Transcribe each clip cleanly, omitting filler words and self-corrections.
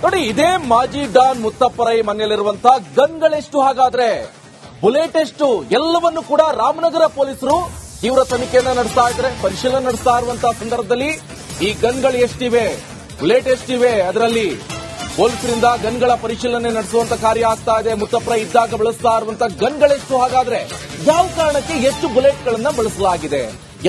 ನೋಡಿ, ಇದೇ ಮಾಜಿ ಡಾನ್ ಮುತ್ತಪ್ಪರೈ ಮನೆಯಲ್ಲಿರುವಂತಹ ಗನ್ಗಳೆಷ್ಟು, ಹಾಗಾದ್ರೆ ಬುಲೆಟ್ ಎಷ್ಟು, ಎಲ್ಲವನ್ನು ಕೂಡ ರಾಮನಗರ ಪೊಲೀಸರು ತೀವ್ರ ತನಿಖೆಯನ್ನ ನಡೆಸ್ತಾ ಇದ್ದಾರೆ. ಪರಿಶೀಲನೆ ನಡೆಸ್ತಾ ಇರುವಂತಹ ಸಂದರ್ಭದಲ್ಲಿ ಈ ಗನ್ಗಳು ಎಷ್ಟಿವೆ, ಬುಲೆಟ್ ಎಷ್ಟಿವೆ, ಅದರಲ್ಲಿ ಪೊಲೀಸರಿಂದ ಗನ್ಗಳ ಪರಿಶೀಲನೆ ನಡೆಸುವಂತ ಕಾರ್ಯ ಆಗ್ತಾ ಇದೆ. ಮುತ್ತಪ್ಪರೈ ಇದ್ದಾಗ ಬಳಸ್ತಾ ಇರುವಂತಹ ಗನ್ಗಳೆಷ್ಟು, ಹಾಗಾದ್ರೆ ಯಾವ ಕಾರಣಕ್ಕೆ ಎಷ್ಟು ಬುಲೆಟ್ಗಳನ್ನ ಬಳಸಲಾಗಿದೆ,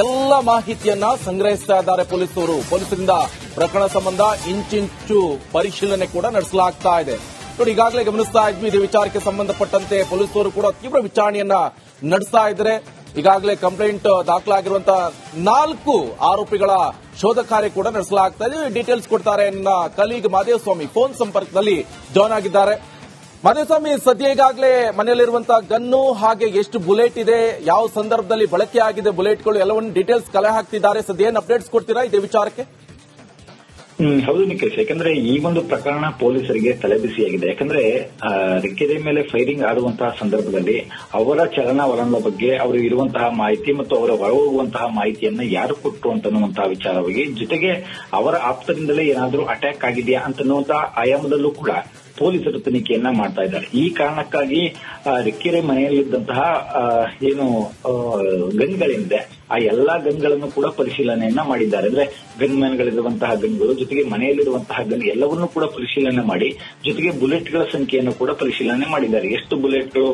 ಎಲ್ಲ ಮಾಹಿತಿಯನ್ನ ಸಂಗ್ರಹಿಸ್ತಾ ಇದ್ದಾರೆ ಪೊಲೀಸರು. ಪೊಲೀಸರಿಂದ ಪ್ರಕರಣ ಸಂಬಂಧ ಇಂಚಿಂಚು ಪರಿಶೀಲನೆ ಕೂಡ ನಡೆಸಲಾಗ್ತಾ ಇದೆ. ನೋಡಿ, ಈಗಾಗಲೇ ಗಮನಿಸ್ತಾ ಇದ್ವಿ, ಇದೇ ವಿಚಾರಕ್ಕೆ ಸಂಬಂಧಪಟ್ಟಂತೆ ಪೊಲೀಸರು ಕೂಡ ತೀವ್ರ ವಿಚಾರಣೆಯನ್ನ ನಡೆಸ್ತಾ ಇದ್ದಾರೆ. ಈಗಾಗಲೇ ಕಂಪ್ಲೇಂಟ್ ದಾಖಲಾಗಿರುವಂತಹ 4 ಆರೋಪಿಗಳ ಶೋಧ ಕಾರ್ಯ ಕೂಡ ನಡೆಸಲಾಗ್ತಾ ಇದೆ. ಡೀಟೇಲ್ಸ್ ಕೊಡ್ತಾರೆ ನನ್ನ ಕಲೀಗ್ ಮಾದೇವಸ್ವಾಮಿ ಫೋನ್ ಸಂಪರ್ಕದಲ್ಲಿ ಜಾಯ್ನ್ ಆಗಿದ್ದಾರೆ. ಮಾದೇವಸ್ವಾಮಿ, ಸದ್ಯ ಈಗಾಗಲೇ ಮನೆಯಲ್ಲಿರುವಂತಹ ಗನ್ನು, ಹಾಗೆ ಎಷ್ಟು ಬುಲೆಟ್ ಇದೆ, ಯಾವ ಸಂದರ್ಭದಲ್ಲಿ ಬಳಕೆ ಆಗಿದೆ ಬುಲೆಟ್ಗಳು, ಎಲ್ಲವನ್ನು ಡೀಟೇಲ್ಸ್ ಕಲೆ ಹಾಕ್ತಿದ್ದಾರೆ. ಸದ್ಯ ಏನ್ ಅಪ್ಡೇಟ್ಸ್ ಕೊಡ್ತೀರಾ ಇದೇ ವಿಚಾರಕ್ಕೆ? ಹೌದು ನಿಖೇಶ್, ಯಾಕಂದ್ರೆ ಈ ಒಂದು ಪ್ರಕರಣ ಪೊಲೀಸರಿಗೆ ತಲೆಬಿಸಿಯಾಗಿದೆ. ಯಾಕಂದ್ರೆ ರೆಕ್ಕೆದೆ ಮೇಲೆ ಫೈರಿಂಗ್ ಆಡುವಂತಹ ಸಂದರ್ಭದಲ್ಲಿ ಅವರ ಚಲನವಲನದ ಬಗ್ಗೆ ಅವರು ಇರುವಂತಹ ಮಾಹಿತಿ ಮತ್ತು ಅವರ ಹೊರಹೋಗುವಂತಹ ಮಾಹಿತಿಯನ್ನ ಯಾರು ಕೊಟ್ಟರು ಅಂತನ್ನುವಂತಹ ವಿಚಾರವಾಗಿ, ಜೊತೆಗೆ ಅವರ ಆಪ್ತರಿಂದಲೇ ಏನಾದರೂ ಅಟ್ಯಾಕ್ ಆಗಿದೆಯಾ ಅಂತನ್ನುವಂತಹ ಆಯಾಮದಲ್ಲೂ ಕೂಡ ಪೊಲೀಸರು ತನಿಖೆಯನ್ನ ಮಾಡ್ತಾ ಇದ್ದಾರೆ. ಈ ಕಾರಣಕ್ಕಾಗಿ ರೆಕ್ಕೆರೆ ಮನೆಯಲ್ಲಿದ್ದಂತಹ ಏನು ಗನ್ಗಳೇನಿದೆ ಆ ಎಲ್ಲಾ ಗನ್ಗಳನ್ನು ಕೂಡ ಪರಿಶೀಲನೆಯನ್ನ ಮಾಡಿದ್ದಾರೆ. ಅಂದ್ರೆ ಗನ್ ಮ್ಯಾನ್ಗಳಿರುವಂತಹ ಗನ್ಗಳು, ಜೊತೆಗೆ ಮನೆಯಲ್ಲಿರುವಂತಹ ಗನ್ ಎಲ್ಲವನ್ನೂ ಕೂಡ ಪರಿಶೀಲನೆ ಮಾಡಿ, ಜೊತೆಗೆ ಬುಲೆಟ್ಗಳ ಸಂಖ್ಯೆಯನ್ನು ಕೂಡ ಪರಿಶೀಲನೆ ಮಾಡಿದ್ದಾರೆ. ಎಷ್ಟು ಬುಲೆಟ್ಗಳು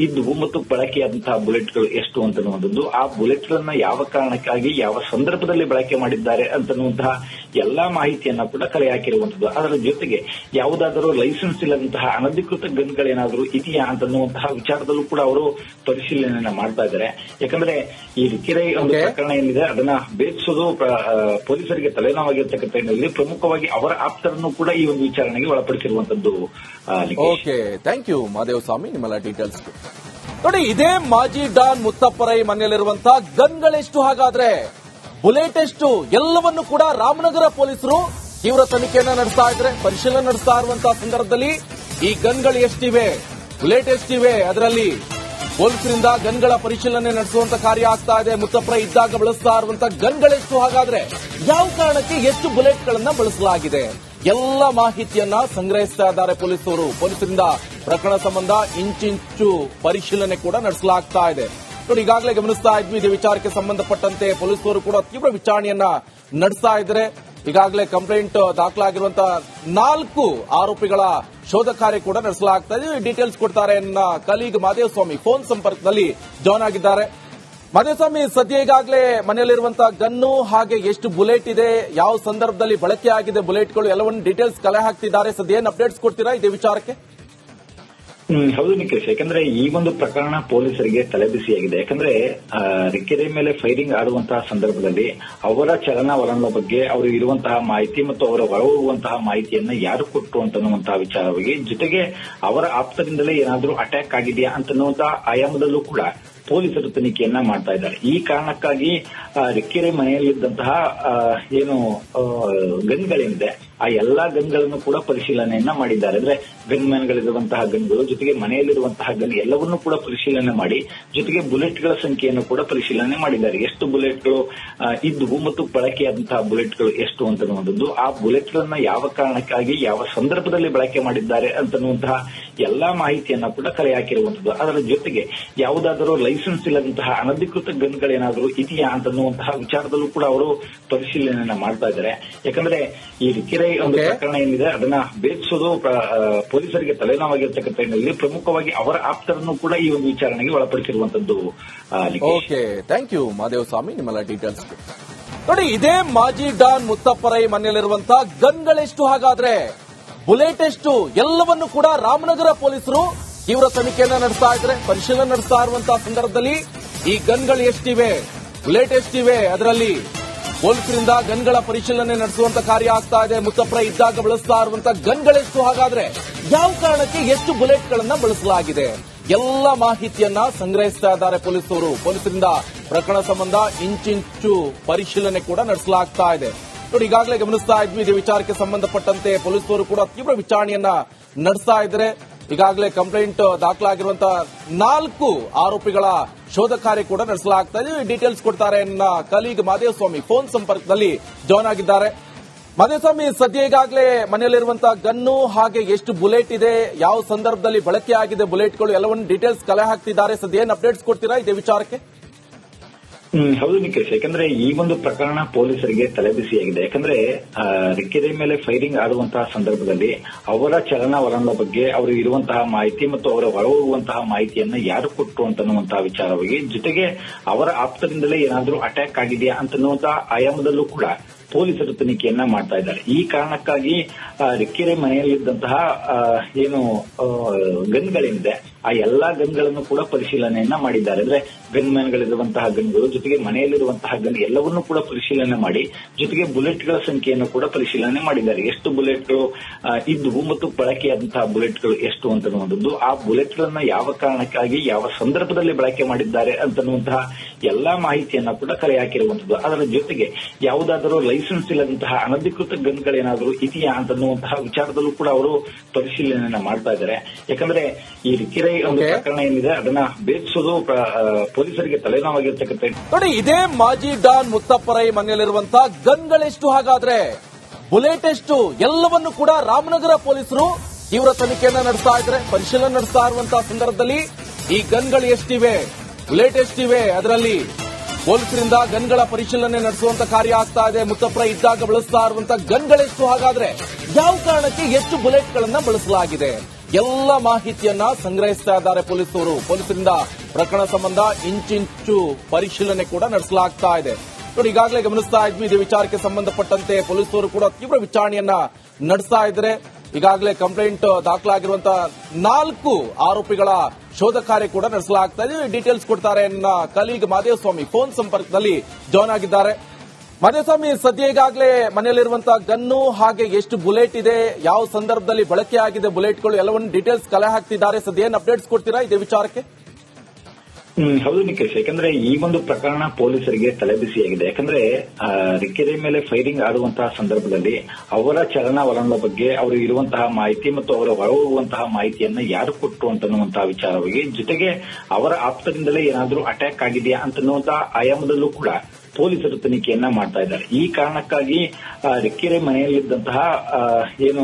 ಇದ್ವು ಮತ್ತು ಬಳಕೆಯಾದಂತಹ ಬುಲೆಟ್ಗಳು ಎಷ್ಟು ಅಂತನ್ನುವಂಥದ್ದು, ಆ ಬುಲೆಟ್ಗಳನ್ನ ಯಾವ ಕಾರಣಕ್ಕಾಗಿ ಯಾವ ಸಂದರ್ಭದಲ್ಲಿ ಬಳಕೆ ಮಾಡಿದ್ದಾರೆ ಅಂತನ್ನುವಂತಹ ಎಲ್ಲಾ ಮಾಹಿತಿಯನ್ನ ಕೂಡ ಕಲೆ ಹಾಕಿರುವಂತದ್ದು. ಅದರ ಜೊತೆಗೆ ಯಾವುದಾದರೂ ಲೈಸೆನ್ಸ್ ಇಲ್ಲದಂತಹ ಅನಧಿಕೃತ ಗನ್ಗಳೇನಾದರೂ ಇದೆಯಾ ಅಂತನ್ನುವಂತಹ ವಿಚಾರದಲ್ಲೂ ಕೂಡ ಅವರು ಪರಿಶೀಲನೆಯನ್ನ ಮಾಡ್ತಾ ಇದ್ದಾರೆ. ಯಾಕಂದ್ರೆ ಈ ರಿಕೆರೆ ಒಂದು ಪ್ರಕರಣ ಏನಿದೆ ಅದನ್ನ ಭೇದಿಸೋದು ಪೊಲೀಸರಿಗೆ ತಲೆನೋವಾಗಿರ್ತಕ್ಕಂಥ ಹಿನ್ನೆಲೆಯಲ್ಲಿ ಪ್ರಮುಖವಾಗಿ ಅವರ ಆಪ್ತರನ್ನು ಕೂಡ ಈ ಒಂದು ವಿಚಾರಣೆಗೆ ಒಳಪಡಿಸಿರುವಂತದ್ದು. ಓಕೆ, ಥ್ಯಾಂಕ್ ಯು ಮಾದೇವಸ್ವಾಮಿ, ನಿಮ್ಮೆಲ್ಲ ಡೀಟೇಲ್ಸ್. ನೋಡಿ, ಇದೇ ಮಾಜಿ ಡಾನ್ ಮುತ್ತಪ್ಪರೈ ಮನೆಯಲ್ಲಿರುವಂತಹ ಗನ್ಗಳೆಷ್ಟು, ಹಾಗಾದ್ರೆ ಬುಲೆಟ್ ಎಷ್ಟು, ಎಲ್ಲವನ್ನು ಕೂಡ ರಾಮನಗರ ಪೊಲೀಸರು ತೀವ್ರ ತನಿಖೆಯನ್ನ ನಡೆಸ್ತಾ ಇದ್ದಾರೆ. ಪರಿಶೀಲನೆ ನಡೆಸ್ತಾ ಇರುವಂತಹ ಸಂದರ್ಭದಲ್ಲಿ ಈ ಗನ್ಗಳು ಎಷ್ಟಿವೆ, ಬುಲೆಟ್ ಎಷ್ಟಿವೆ, ಅದರಲ್ಲಿ ಪೊಲೀಸರಿಂದ ಗನ್ಗಳ ಪರಿಶೀಲನೆ ನಡೆಸುವಂತ ಕಾರ್ಯ ಆಗ್ತಾ ಇದೆ. ಮುತ್ತಪ್ಪರೈ ಇದ್ದಾಗ ಬಳಸ್ತಾ ಇರುವಂತಹ ಗನ್ಗಳೆಷ್ಟು, ಹಾಗಾದ್ರೆ ಯಾವ ಕಾರಣಕ್ಕೆ ಎಷ್ಟು ಬುಲೆಟ್ಗಳನ್ನ ಬಳಸಲಾಗಿದೆ, ಎಲ್ಲ ಮಾಹಿತಿಯನ್ನ ಸಂಗ್ರಹಿಸ್ತಾ ಇದ್ದಾರೆ ಪೊಲೀಸರು. ಪೊಲೀಸರಿಂದ ಪ್ರಕರಣ ಸಂಬಂಧ ಇಂಚಿಂಚು ಪರಿಶೀಲನೆ ಕೂಡ ನಡೆಸಲಾಗ್ತಾ ಇದೆ. ನೋಡಿ, ಈಗಾಗಲೇ ಗಮನಿಸ್ತಾ ಇದ್ವಿ, ಇದೇ ವಿಚಾರಕ್ಕೆ ಸಂಬಂಧಪಟ್ಟಂತೆ ಪೊಲೀಸರು ಕೂಡ ತೀವ್ರ ವಿಚಾರಣೆಯನ್ನ ನಡೆಸ್ತಾ ಇದ್ದಾರೆ. ಈಗಾಗಲೇ ಕಂಪ್ಲೇಂಟ್ ದಾಖಲಾಗಿರುವಂತಹ 4 ಆರೋಪಿಗಳ ಶೋಧ ಕಾರ್ಯ ಕೂಡ ನಡೆಸಲಾಗ್ತಾ ಇದೆ. ಡೀಟೇಲ್ಸ್ ಕೊಡ್ತಾರೆ ನನ್ನ ಕಲೀಗ್ ಮಾದೇವಸ್ವಾಮಿ ಫೋನ್ ಸಂಪರ್ಕದಲ್ಲಿ ಜಾಯ್ನ್ ಆಗಿದ್ದಾರೆ. ಮಾದೇವಸ್ವಾಮಿ, ಸದ್ಯ ಈಗಾಗಲೇ ಮನೆಯಲ್ಲಿರುವಂತಹ ಗನ್ನು, ಹಾಗೆ ಎಷ್ಟು ಬುಲೆಟ್ ಇದೆ, ಯಾವ ಸಂದರ್ಭದಲ್ಲಿ ಬಳಕೆ ಆಗಿದೆ ಬುಲೆಟ್ಗಳು, ಎಲ್ಲವನ್ನು ಡೀಟೇಲ್ಸ್ ಕಲೆ ಹಾಕ್ತಿದ್ದಾರೆ. ಸದ್ಯ ಏನ್ ಅಪ್ಡೇಟ್ಸ್ ಕೊಡ್ತೀರಾ ಇದೇ ವಿಚಾರಕ್ಕೆ? ಹೌದು ನಿಖೇಶ್, ಯಾಕಂದ್ರೆ ಈ ಒಂದು ಪ್ರಕರಣ ಪೊಲೀಸರಿಗೆ ತಲೆಬಿಸಿಯಾಗಿದೆ. ಯಾಕಂದ್ರೆ ರೆಕ್ಕೆದೆ ಮೇಲೆ ಫೈರಿಂಗ್ ಆಡುವಂತಹ ಸಂದರ್ಭದಲ್ಲಿ ಅವರ ಚಲನವಲನದ ಬಗ್ಗೆ ಅವರು ಇರುವಂತಹ ಮಾಹಿತಿ ಮತ್ತು ಅವರ ಹೊರಹೋಗುವಂತಹ ಮಾಹಿತಿಯನ್ನ ಯಾರು ಕೊಟ್ಟರು ಅಂತನ್ನುವಂತಹ ವಿಚಾರವಾಗಿ, ಜೊತೆಗೆ ಅವರ ಆಪ್ತರಿಂದಲೇ ಏನಾದರೂ ಅಟ್ಯಾಕ್ ಆಗಿದೆಯಾ ಅಂತನ್ನುವಂತಹ ಆಯಾಮದಲ್ಲೂ ಕೂಡ ಪೊಲೀಸರು ತನಿಖೆಯನ್ನ ಮಾಡ್ತಾ ಇದ್ದಾರೆ. ಈ ಕಾರಣಕ್ಕಾಗಿ ರೆಕ್ಕೆರೆ ಮನೆಯಲ್ಲಿದ್ದಂತಹ ಏನು ಗನ್ಗಳೇನಿದೆ ಆ ಎಲ್ಲಾ ಗನ್ಗಳನ್ನು ಕೂಡ ಪರಿಶೀಲನೆಯನ್ನ ಮಾಡಿದ್ದಾರೆ. ಅಂದ್ರೆ ಗನ್ ಮ್ಯಾನ್ಗಳಿರುವಂತಹ ಗನ್ಗಳು, ಜೊತೆಗೆ ಮನೆಯಲ್ಲಿರುವಂತಹ ಗನ್ ಎಲ್ಲವನ್ನೂ ಕೂಡ ಪರಿಶೀಲನೆ ಮಾಡಿ, ಜೊತೆಗೆ ಬುಲೆಟ್ಗಳ ಸಂಖ್ಯೆಯನ್ನು ಕೂಡ ಪರಿಶೀಲನೆ ಮಾಡಿದ್ದಾರೆ. ಎಷ್ಟು ಬುಲೆಟ್ಗಳು ಇದ್ವು ಮತ್ತು ಬಳಕೆಯಾದಂತಹ ಬುಲೆಟ್ಗಳು ಎಷ್ಟು ಅಂತನ್ನುವಂಥದ್ದು, ಆ ಬುಲೆಟ್ಗಳನ್ನ ಯಾವ ಕಾರಣಕ್ಕಾಗಿ ಯಾವ ಸಂದರ್ಭದಲ್ಲಿ ಬಳಕೆ ಮಾಡಿದ್ದಾರೆ ಅಂತನ್ನುವಂತಹ ಎಲ್ಲಾ ಮಾಹಿತಿಯನ್ನ ಕೂಡ ಕಲೆ ಹಾಕಿರುವಂತದ್ದು. ಅದರ ಜೊತೆಗೆ ಯಾವುದಾದರೂ ಲೈಸೆನ್ಸ್ ಇಲ್ಲದಂತಹ ಅನಧಿಕೃತ ಗನ್ಗಳೇನಾದರೂ ಇದೆಯಾ ಅಂತನ್ನುವಂತಹ ವಿಚಾರದಲ್ಲೂ ಕೂಡ ಅವರು ಪರಿಶೀಲನೆಯನ್ನ ಮಾಡ್ತಾ ಇದ್ದಾರೆ. ಯಾಕಂದ್ರೆ ಈ ರಿಕೆರೆ ಒಂದು ಪ್ರಕರಣ ಏನಿದೆ ಅದನ್ನ ಭೇದಿಸೋದು ಪೊಲೀಸರಿಗೆ ತಲೆನೋವಾಗಿರ್ತಕ್ಕಂಥ ಹಿನ್ನೆಲೆಯಲ್ಲಿ ಪ್ರಮುಖವಾಗಿ ಅವರ ಆಪ್ತರನ್ನು ಕೂಡ ಈ ಒಂದು ವಿಚಾರಣೆಗೆ ಒಳಪಡಿಸಿರುವಂತದ್ದು. ಓಕೆ, ಥ್ಯಾಂಕ್ ಯು ಮಾದೇವಸ್ವಾಮಿ, ನಿಮ್ಮೆಲ್ಲ ಡೀಟೇಲ್ಸ್. ನೋಡಿ, ಇದೇ ಮಾಜಿ ಡಾನ್ ಮುತ್ತಪ್ಪರೈ ಮನೆಯಲ್ಲಿರುವಂತಹ ಗನ್ಗಳೆಷ್ಟು, ಹಾಗಾದ್ರೆ ಬುಲೆಟ್ ಎಷ್ಟು, ಎಲ್ಲವನ್ನು ಕೂಡ ರಾಮನಗರ ಪೊಲೀಸರು ತೀವ್ರ ತನಿಖೆಯನ್ನ ನಡೆಸ್ತಾ ಇದ್ದಾರೆ. ಪರಿಶೀಲನೆ ನಡೆಸ್ತಾ ಇರುವಂತಹ ಸಂದರ್ಭದಲ್ಲಿ ಈ ಗನ್ಗಳು ಎಷ್ಟಿವೆ, ಬುಲೆಟ್ ಎಷ್ಟಿವೆ, ಅದರಲ್ಲಿ ಪೊಲೀಸರಿಂದ ಗನ್ಗಳ ಪರಿಶೀಲನೆ ನಡೆಸುವಂತ ಕಾರ್ಯ ಆಗ್ತಾ ಇದೆ. ಮುತ್ತಪ್ಪರೈ ಇದ್ದಾಗ ಬಳಸ್ತಾ ಇರುವಂತಹ ಗನ್ಗಳೆಷ್ಟು, ಹಾಗಾದ್ರೆ ಯಾವ ಕಾರಣಕ್ಕೆ ಎಷ್ಟು ಬುಲೆಟ್ಗಳನ್ನ ಬಳಸಲಾಗಿದೆ, ಎಲ್ಲ ಮಾಹಿತಿಯನ್ನ ಸಂಗ್ರಹಿಸ್ತಾ ಇದ್ದಾರೆ ಪೊಲೀಸರು. ಪೊಲೀಸರಿಂದ ಪ್ರಕರಣ ಸಂಬಂಧ ಇಂಚಿಂಚು ಪರಿಶೀಲನೆ ಕೂಡ ನಡೆಸಲಾಗ್ತಾ ಇದೆ. ನೋಡಿ, ಈಗಾಗಲೇ ಗಮನಿಸ್ತಾ ಇದ್ವಿ, ಇದೇ ವಿಚಾರಕ್ಕೆ ಸಂಬಂಧಪಟ್ಟಂತೆ ಪೊಲೀಸರು ಕೂಡ ತೀವ್ರ ವಿಚಾರಣೆಯನ್ನ ನಡೆಸ್ತಾ ಇದ್ದಾರೆ. ಈಗಾಗಲೇ ಕಂಪ್ಲೇಂಟ್ ದಾಖಲಾಗಿರುವಂತಹ 4 ಆರೋಪಿಗಳ ಶೋಧ ಕಾರ್ಯ ಕೂಡ ನಡೆಸಲಾಗ್ತಾ ಇದೆ. ಡೀಟೇಲ್ಸ್ ಕೊಡ್ತಾರೆ ನನ್ನ ಕಲೀಗ್ ಮಾದೇವಸ್ವಾಮಿ ಫೋನ್ ಸಂಪರ್ಕದಲ್ಲಿ ಜಾಯ್ನ್ ಆಗಿದ್ದಾರೆ. ಮಾದೇಸ್ವಾಮಿ, ಸದ್ಯ ಈಗಾಗಲೇ ಮನೆಯಲ್ಲಿರುವಂತಹ ಗನ್ನು ಹಾಗೆ ಎಷ್ಟು ಬುಲೆಟ್ ಇದೆ, ಯಾವ ಸಂದರ್ಭದಲ್ಲಿ ಬಳಕೆ ಆಗಿದೆ ಬುಲೆಟ್ಗಳು, ಎಲ್ಲವನ್ನು ಡೀಟೇಲ್ಸ್ ಕಲೆ ಹಾಕ್ತಿದ್ದಾರೆ. ಸದ್ಯ ಏನ್ ಅಪ್ಡೇಟ್ಸ್ ಕೊಡ್ತೀರಾ ಇದೇ ವಿಚಾರಕ್ಕೆ? ಹೌದು ನಿಖೇಶ್, ಯಾಕಂದ್ರೆ ಈ ಒಂದು ಪ್ರಕರಣ ಪೊಲೀಸರಿಗೆ ತಲೆಬಿಸಿಯಾಗಿದೆ. ಯಾಕಂದ್ರೆ ರಿಕ್ಕೆರೆ ಮೇಲೆ ಫೈರಿಂಗ್ ಆಡುವಂತಹ ಸಂದರ್ಭದಲ್ಲಿ ಅವರ ಚಲನವಲನದ ಬಗ್ಗೆ ಅವರು ಇರುವಂತಹ ಮಾಹಿತಿ ಮತ್ತು ಅವರ ಹೊರಹೋಗುವಂತಹ ಮಾಹಿತಿಯನ್ನ ಯಾರು ಕೊಟ್ಟರು ಅಂತನ್ನುವಂತಹ ವಿಚಾರವಾಗಿ, ಜೊತೆಗೆ ಅವರ ಆಪ್ತರಿಂದಲೇ ಏನಾದರೂ ಅಟ್ಯಾಕ್ ಆಗಿದೆಯಾ ಅಂತನ್ನುವಂತಹ ಆಯಾಮದಲ್ಲೂ ಕೂಡ ಪೊಲೀಸರು ತನಿಖೆಯನ್ನ ಮಾಡ್ತಾ ಇದ್ದಾರೆ. ಈ ಕಾರಣಕ್ಕಾಗಿ ರಿಕ್ಕೆರೆ ಮನೆಯಲ್ಲಿದ್ದಂತಹ ಏನು ಗನ್ಗಳೇನಿದೆ ಆ ಎಲ್ಲಾ ಗನ್ಗಳನ್ನು ಕೂಡ ಪರಿಶೀಲನೆಯನ್ನ ಮಾಡಿದ್ದಾರೆ. ಅಂದ್ರೆ ಗನ್ ಮ್ಯಾನ್ಗಳಿರುವಂತಹ ಗನ್ಗಳು ಜೊತೆಗೆ ಮನೆಯಲ್ಲಿರುವಂತಹ ಗನ್ ಎಲ್ಲವನ್ನೂ ಕೂಡ ಪರಿಶೀಲನೆ ಮಾಡಿ, ಜೊತೆಗೆ ಬುಲೆಟ್ಗಳ ಸಂಖ್ಯೆಯನ್ನು ಕೂಡ ಪರಿಶೀಲನೆ ಮಾಡಿದ್ದಾರೆ. ಎಷ್ಟು ಬುಲೆಟ್ಗಳು ಇದ್ವು ಮತ್ತು ಬಳಕೆಯಾದಂತಹ ಬುಲೆಟ್ಗಳು ಎಷ್ಟು ಅಂತನ್ನುವಂಥದ್ದು, ಆ ಬುಲೆಟ್ಗಳನ್ನ ಯಾವ ಕಾರಣಕ್ಕಾಗಿ ಯಾವ ಸಂದರ್ಭದಲ್ಲಿ ಬಳಕೆ ಮಾಡಿದ್ದಾರೆ ಅಂತನ್ನುವಂತಹ ಎಲ್ಲಾ ಮಾಹಿತಿಯನ್ನ ಕೂಡ ಕಲೆ ಹಾಕಿರುವಂತದ್ದು. ಅದರ ಜೊತೆಗೆ ಯಾವುದಾದರೂ ಲೈಸೆನ್ಸ್ ಇಲ್ಲದಂತಹ ಅನಧಿಕೃತ ಗನ್ಗಳೇನಾದರೂ ಇದೆಯಾ ಅಂತನ್ನುವಂತಹ ವಿಚಾರದಲ್ಲೂ ಕೂಡ ಅವರು ಪರಿಶೀಲನೆಯನ್ನ ಮಾಡ್ತಾ ಇದ್ದಾರೆ. ಯಾಕಂದ್ರೆ ಈ ರಿಕ್ಕೆರೆ ಒಂದು ಪ್ರಕರಣ ಏನಿದೆ ಅದನ್ನ ಬೇಧಿಸೋದು ಪೊಲೀಸರಿಗೆ ತಲೆನೋವಾಗಿರ್ತಕ್ಕಂಥ. ನೋಡಿ, ಇದೇ ಮಾಜಿ ಡಾನ್ ಮುತ್ತಪ್ಪರೈ ಮನೆಯಲ್ಲಿರುವಂತಹ ಗನ್ಗಳೆಷ್ಟು, ಹಾಗಾದ್ರೆ ಬುಲೆಟ್ ಎಷ್ಟು, ಎಲ್ಲವನ್ನು ಕೂಡ ರಾಮನಗರ ಪೊಲೀಸರು ತೀವ್ರ ತನಿಖೆಯನ್ನ ನಡೆಸ್ತಾ ಇದ್ದಾರೆ. ಪರಿಶೀಲನೆ ನಡೆಸ್ತಾ ಇರುವಂತಹ ಸಂದರ್ಭದಲ್ಲಿ ಈ ಗನ್ಗಳು ಎಷ್ಟಿವೆ, ಬುಲೆಟ್ ಎಷ್ಟಿವೆ, ಅದರಲ್ಲಿ ಪೊಲೀಸರಿಂದ ಗನ್ಗಳ ಪರಿಶೀಲನೆ ನಡೆಸುವಂತ ಕಾರ್ಯ ಆಗ್ತಾ ಇದೆ. ಮುತ್ತಪ್ಪರೈ ಇದ್ದಾಗ ಬಳಸ್ತಾ ಇರುವಂತಹ ಗನ್ಗಳೆಷ್ಟು, ಹಾಗಾದ್ರೆ ಯಾವ ಕಾರಣಕ್ಕೆ ಎಷ್ಟು ಬುಲೆಟ್ಗಳನ್ನ ಬಳಸಲಾಗಿದೆ, ಎಲ್ಲ ಮಾಹಿತಿಯನ್ನ ಸಂಗ್ರಹಿಸ್ತಾ ಇದ್ದಾರೆ ಪೊಲೀಸರು. ಪೊಲೀಸರಿಂದ ಪ್ರಕರಣ ಸಂಬಂಧ ಇಂಚಿಂಚು ಪರಿಶೀಲನೆ ಕೂಡ ನಡೆಸಲಾಗ್ತಾ ಇದೆ. ನೋಡಿ, ಈಗಾಗಲೇ ಗಮನಿಸ್ತಾ ಇದ್ವಿ, ಇದೇ ವಿಚಾರಕ್ಕೆ ಸಂಬಂಧಪಟ್ಟಂತೆ ಪೊಲೀಸರು ಕೂಡ ತೀವ್ರ ವಿಚಾರಣೆಯನ್ನ ನಡೆಸ್ತಾ ಇದ್ದಾರೆ. ಈಗಾಗಲೇ ಕಂಪ್ಲೇಂಟ್ ದಾಖಲಾಗಿರುವಂತಹ 4 ಆರೋಪಿಗಳ ಶೋಧ ಕಾರ್ಯ ಕೂಡ ನಡೆಸಲಾಗ್ತಾ ಇದೆ. ಡೀಟೇಲ್ಸ್ ಕೊಡ್ತಾರೆ ನನ್ನ ಕಲೀಗ್ ಮಾದೇಸ್ವಾಮಿ ಫೋನ್ ಸಂಪರ್ಕದಲ್ಲಿ ಜಾಯ್ನ್ ಆಗಿದ್ದಾರೆ. ಮಾದೇಸ್ವಾಮಿ, ಸದ್ಯ ಈಗಾಗಲೇ ಮನೆಯಲ್ಲಿರುವಂತಹ ಗನ್ನು ಹಾಗೆ ಎಷ್ಟು ಬುಲೆಟ್ ಇದೆ, ಯಾವ ಸಂದರ್ಭದಲ್ಲಿ ಬಳಕೆ ಆಗಿದೆ ಬುಲೆಟ್ಗಳು, ಎಲ್ಲವನ್ನು ಡೀಟೇಲ್ಸ್ ಕಲೆ ಹಾಕ್ತಿದ್ದಾರೆ. ಸದ್ಯ ಏನ್ ಅಪ್ಡೇಟ್ಸ್ ಕೊಡ್ತೀರಾ ಇದೇ ವಿಚಾರಕ್ಕೆ? ಹೌದು ನಿಖೇಶ್, ಯಾಕಂದ್ರೆ ಈ ಒಂದು ಪ್ರಕರಣ ಪೊಲೀಸರಿಗೆ ತಲೆಬಿಸಿಯಾಗಿದೆ. ಯಾಕಂದ್ರೆ ರಿಕ್ಕೆರೆ ಮೇಲೆ ಫೈರಿಂಗ್ ಆಡುವಂತಹ ಸಂದರ್ಭದಲ್ಲಿ ಅವರ ಚಲನವಲನದ ಬಗ್ಗೆ ಅವರು ಇರುವಂತಹ ಮಾಹಿತಿ ಮತ್ತು ಅವರ ಹೊರಹೋಗುವಂತಹ ಮಾಹಿತಿಯನ್ನ ಯಾರು ಕೊಟ್ಟರು ಅಂತನ್ನುವಂತಹ ವಿಚಾರವಾಗಿ, ಜೊತೆಗೆ ಅವರ ಆಪ್ತರಿಂದಲೇ ಏನಾದರೂ ಅಟ್ಯಾಕ್ ಆಗಿದೆಯಾ ಅಂತನ್ನುವಂತಹ ಆಯಾಮದಲ್ಲೂ ಕೂಡ ಪೊಲೀಸರು ತನಿಖೆಯನ್ನ ಮಾಡ್ತಾ ಇದ್ದಾರೆ. ಈ ಕಾರಣಕ್ಕಾಗಿ ರಿಕ್ಕೆರೆ ಮನೆಯಲ್ಲಿದ್ದಂತಹ ಏನು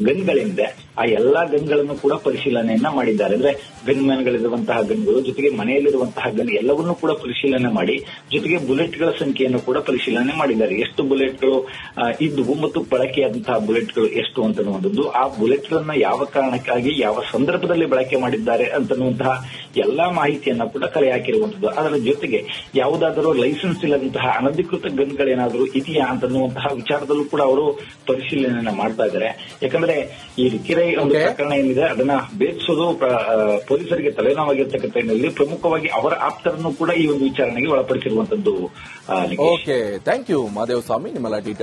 ಗನ್ಗಳೇನಿದೆ ಆ ಎಲ್ಲಾ ಗನ್ಗಳನ್ನು ಕೂಡ ಪರಿಶೀಲನೆಯನ್ನ ಮಾಡಿದ್ದಾರೆ. ಅಂದ್ರೆ ಗನ್ ಮ್ಯಾನ್ಗಳಿರುವಂತಹ ಗನ್ಗಳು ಜೊತೆಗೆ ಮನೆಯಲ್ಲಿರುವಂತಹ ಗನ್ ಎಲ್ಲವನ್ನೂ ಕೂಡ ಪರಿಶೀಲನೆ ಮಾಡಿ, ಜೊತೆಗೆ ಬುಲೆಟ್ಗಳ ಸಂಖ್ಯೆಯನ್ನು ಕೂಡ ಪರಿಶೀಲನೆ ಮಾಡಿದ್ದಾರೆ. ಎಷ್ಟು ಬುಲೆಟ್ಗಳು ಇದ್ವು ಮತ್ತು ಬಳಕೆಯಾದಂತಹ ಬುಲೆಟ್ಗಳು ಎಷ್ಟು ಅಂತನ್ನುವಂಥದ್ದು, ಆ ಬುಲೆಟ್ಗಳನ್ನ ಯಾವ ಕಾರಣಕ್ಕಾಗಿ ಯಾವ ಸಂದರ್ಭದಲ್ಲಿ ಬಳಕೆ ಮಾಡಿದ್ದಾರೆ ಅಂತನ್ನುವಂತಹ ಎಲ್ಲಾ ಮಾಹಿತಿಯನ್ನ ಕೂಡ ಕಲೆ ಹಾಕಿರುವಂತದ್ದು. ಅದರ ಜೊತೆಗೆ ಯಾವುದಾದರೂ ಲೈಸೆನ್ಸ್ ಇಲ್ಲದಂತಹ ಅನಧಿಕೃತ ಗನ್ಗಳೇನಾದರೂ ಇದೆಯಾ ಅಂತನ್ನುವಂತಹ ವಿಚಾರದಲ್ಲೂ ಕೂಡ ಅವರು ಪರಿಶೀಲನೆಯನ್ನ ಮಾಡ್ತಾ ಇದ್ದಾರೆ. ಯಾಕಂದ್ರೆ ಈ ರಿಕ್ಕೆರೆ ಒಂದು ಪ್ರಕರಣ ಏನಿದೆ ಅದನ್ನ ಬೇಧಿಸೋದು ಪೊಲೀಸರಿಗೆ ತಲೆನೋವಾಗಿರ್ತಕ್ಕಂಥ ಹಿನ್ನೆಲೆಯಲ್ಲಿ ಪ್ರಮುಖವಾಗಿ ಅವರ ಆಪ್ತರನ್ನು ಕೂಡ ಈ ಒಂದು ವಿಚಾರಣೆಗೆ ಒಳಪಡಿಸಿರುವಂತದ್ದು. ಓಕೆ, ಥ್ಯಾಂಕ್ ಯು ಮಾದೇವಸ್ವಾಮಿ, ನಿಮ್ಮೆಲ್ಲ ಡೀಟೇಲ್ಸ್